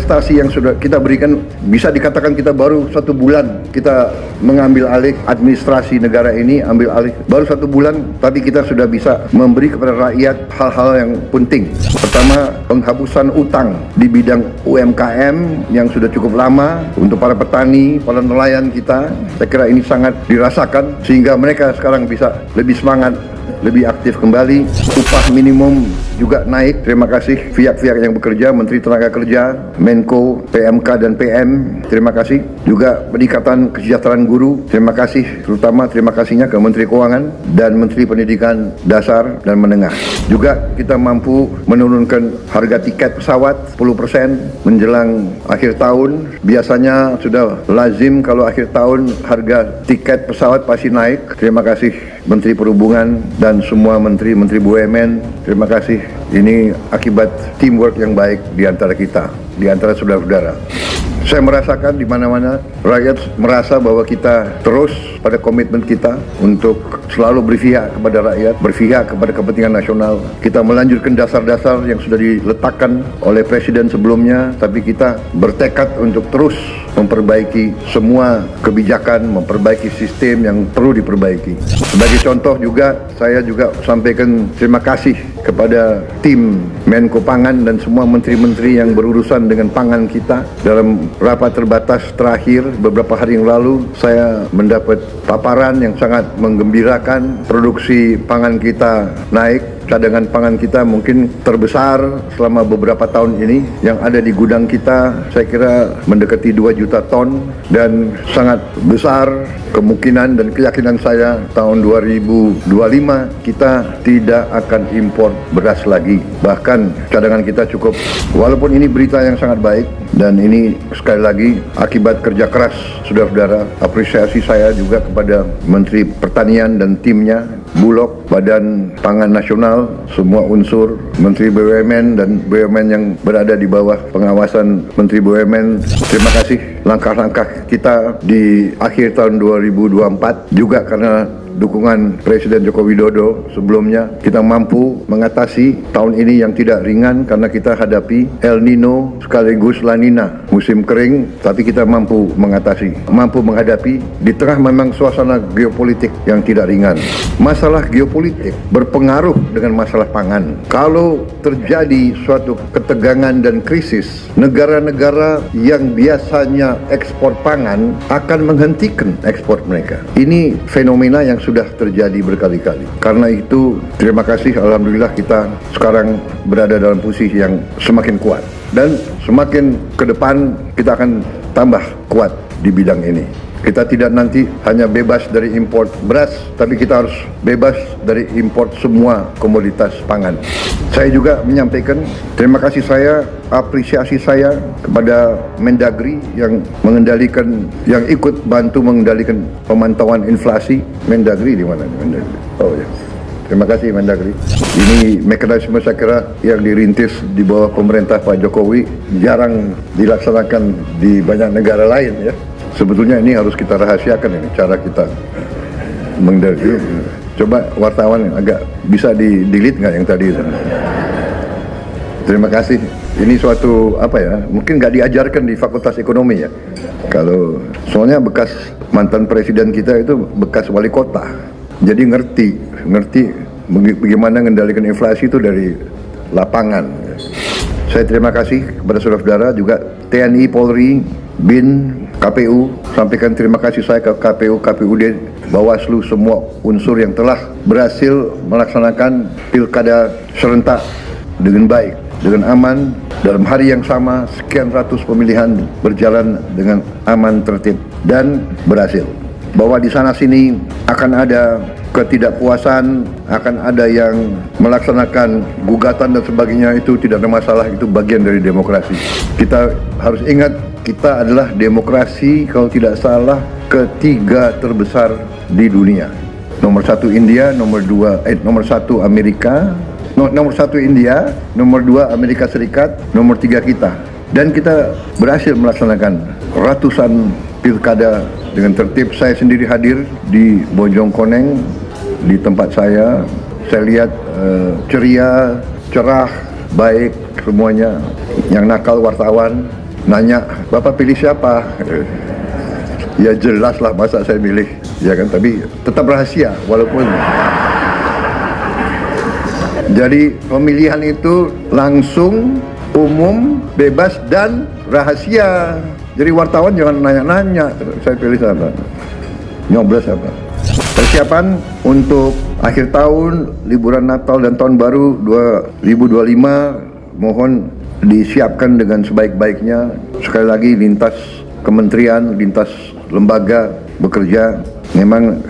prestasi yang sudah kita berikan, bisa dikatakan kita baru 1 bulan kita mengambil alih administrasi negara ini, ambil alih baru 1 bulan, tapi kita sudah bisa memberi kepada rakyat hal-hal yang penting. Pertama, penghapusan utang di bidang UMKM yang sudah cukup lama untuk para petani, para nelayan kita. Saya kira ini sangat dirasakan sehingga mereka sekarang bisa lebih semangat, lebih aktif kembali. Upah minimum juga naik. Terima kasih pihak-pihak yang bekerja, Menteri Tenaga Kerja, Menko, PMK dan PM. Terima kasih. Juga peningkatan kesejahteraan guru. Terima kasih, terutama terima kasihnya ke Menteri Keuangan dan Menteri Pendidikan Dasar dan Menengah. Juga kita mampu menurunkan harga tiket pesawat 10% menjelang akhir tahun. Biasanya sudah lazim kalau akhir tahun harga tiket pesawat pasti naik. Terima kasih Menteri Perhubungan dan semua menteri-menteri BUMN. Terima kasih. Ini akibat teamwork yang baik di antara kita, di antara saudara-saudara. Saya merasakan di mana-mana rakyat merasa bahwa kita terus pada komitmen kita untuk selalu berpihak kepada rakyat, berpihak kepada kepentingan nasional. Kita melanjutkan dasar-dasar yang sudah diletakkan oleh Presiden sebelumnya, tapi kita bertekad untuk terus memperbaiki semua kebijakan, memperbaiki sistem yang perlu diperbaiki. Sebagai contoh juga, saya juga sampaikan terima kasih kepada tim Menko Pangan dan semua menteri-menteri yang berurusan dengan pangan kita. Dalam rapat terbatas terakhir beberapa hari yang lalu, saya mendapat paparan yang sangat menggembirakan. Produksi pangan kita naik, cadangan pangan kita mungkin terbesar selama beberapa tahun ini. Yang ada di gudang kita saya kira mendekati 2 juta ton, dan sangat besar kemungkinan dan keyakinan saya tahun 2025 kita tidak akan impor beras lagi. Bahkan cadangan kita cukup. Walaupun ini berita yang sangat baik, dan ini sekali lagi akibat kerja keras saudara-saudara. Apresiasi saya juga kepada Menteri Pertanian dan timnya, Bulog, Badan Pangan Nasional, semua unsur, Menteri BUMN dan BUMN yang berada di bawah pengawasan Menteri BUMN. Terima kasih. Langkah-langkah kita di akhir tahun 2024 juga karena dukungan Presiden Joko Widodo sebelumnya, kita mampu mengatasi tahun ini yang tidak ringan karena kita hadapi El Nino sekaligus La Nina, musim kering, tapi kita mampu menghadapi di tengah memang suasana geopolitik yang tidak ringan. Masalah geopolitik berpengaruh dengan masalah pangan. Kalau terjadi suatu ketegangan dan krisis, negara-negara yang biasanya ekspor pangan akan menghentikan ekspor mereka. Ini fenomena yang sudah terjadi berkali-kali. Karena itu, terima kasih, alhamdulillah kita sekarang berada dalam posisi yang semakin kuat. Dan semakin ke depan kita akan tambah kuat di bidang ini. Kita tidak nanti hanya bebas dari impor beras, tapi kita harus bebas dari impor semua komoditas pangan. Saya juga menyampaikan terima kasih saya, apresiasi saya kepada Mendagri yang mengendalikan, yang ikut bantu mengendalikan pemantauan inflasi. Mendagri di mana? Mendagri. Oh ya. Terima kasih Mendagri. Ini mekanisme saya kira yang dirintis di bawah pemerintah Pak Jokowi, jarang dilaksanakan di banyak negara lain ya. Sebetulnya ini harus kita rahasiakan, ini cara kita mengendalikan. Coba wartawan agak bisa di-delete nggak yang tadi itu? Terima kasih. Ini suatu mungkin nggak diajarkan di Fakultas Ekonomi ya. Kalau soalnya bekas mantan presiden kita itu bekas wali kota, jadi ngerti bagaimana mengendalikan inflasi itu dari lapangan. Saya terima kasih kepada saudara-saudara juga TNI, Polri, BIN, KPU, sampaikan terima kasih saya ke KPU, KPUD, Bawaslu, semua unsur yang telah berhasil melaksanakan pilkada serentak dengan baik, dengan aman. Dalam hari yang sama, sekian ratus pemilihan berjalan dengan aman, tertib, dan berhasil. Bahwa di sana-sini akan ada ketidakpuasan, akan ada yang melaksanakan gugatan dan sebagainya, itu tidak ada masalah, itu bagian dari demokrasi. Kita harus ingat, kita adalah demokrasi kalau tidak salah ketiga terbesar di dunia. Nomor 1 India, nomor 1 Amerika, nomor 1 India, nomor 2 Amerika Serikat, nomor 3 kita. Dan kita berhasil melaksanakan ratusan pilkada dengan tertib. Saya sendiri hadir di Bojongkoneng, di tempat saya. Saya lihat ceria, cerah, baik semuanya. Yang nakal wartawan, nanya, Bapak pilih siapa? Ya jelas lah, masa saya milih, ya kan, tapi tetap rahasia walaupun. Jadi pemilihan itu langsung, umum, bebas, dan rahasia. Jadi wartawan jangan nanya-nanya, saya pilih siapa, nyoblos siapa. Persiapan untuk akhir tahun, liburan Natal dan Tahun Baru 2025 mohon disiapkan dengan sebaik-baiknya. Sekali lagi, lintas kementerian, lintas lembaga bekerja. Memang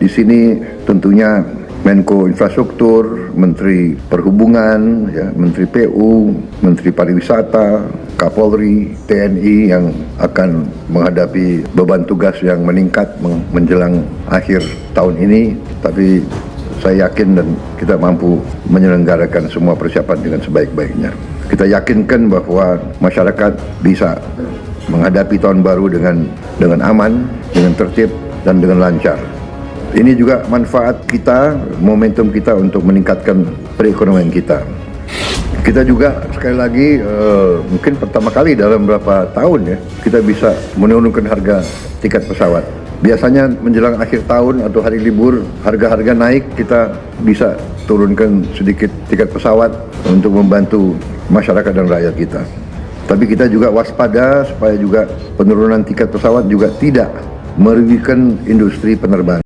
di sini tentunya Menko Infrastruktur, Menteri Perhubungan, ya, Menteri PU, Menteri Pariwisata, Kapolri, TNI yang akan menghadapi beban tugas yang meningkat menjelang akhir tahun ini. Tapi saya yakin dan kita mampu menyelenggarakan semua persiapan dengan sebaik-baiknya. Kita yakinkan bahwa masyarakat bisa menghadapi tahun baru dengan aman, dengan tertib, dan dengan lancar. Ini juga manfaat kita, momentum kita untuk meningkatkan perekonomian kita. Kita juga sekali lagi mungkin pertama kali dalam beberapa tahun ya, kita bisa menurunkan harga tiket pesawat. Biasanya menjelang akhir tahun atau hari libur, harga-harga naik, kita bisa turunkan sedikit tiket pesawat untuk membantu masyarakat dan rakyat kita. Tapi kita juga waspada supaya juga penurunan tiket pesawat juga tidak merugikan industri penerbangan.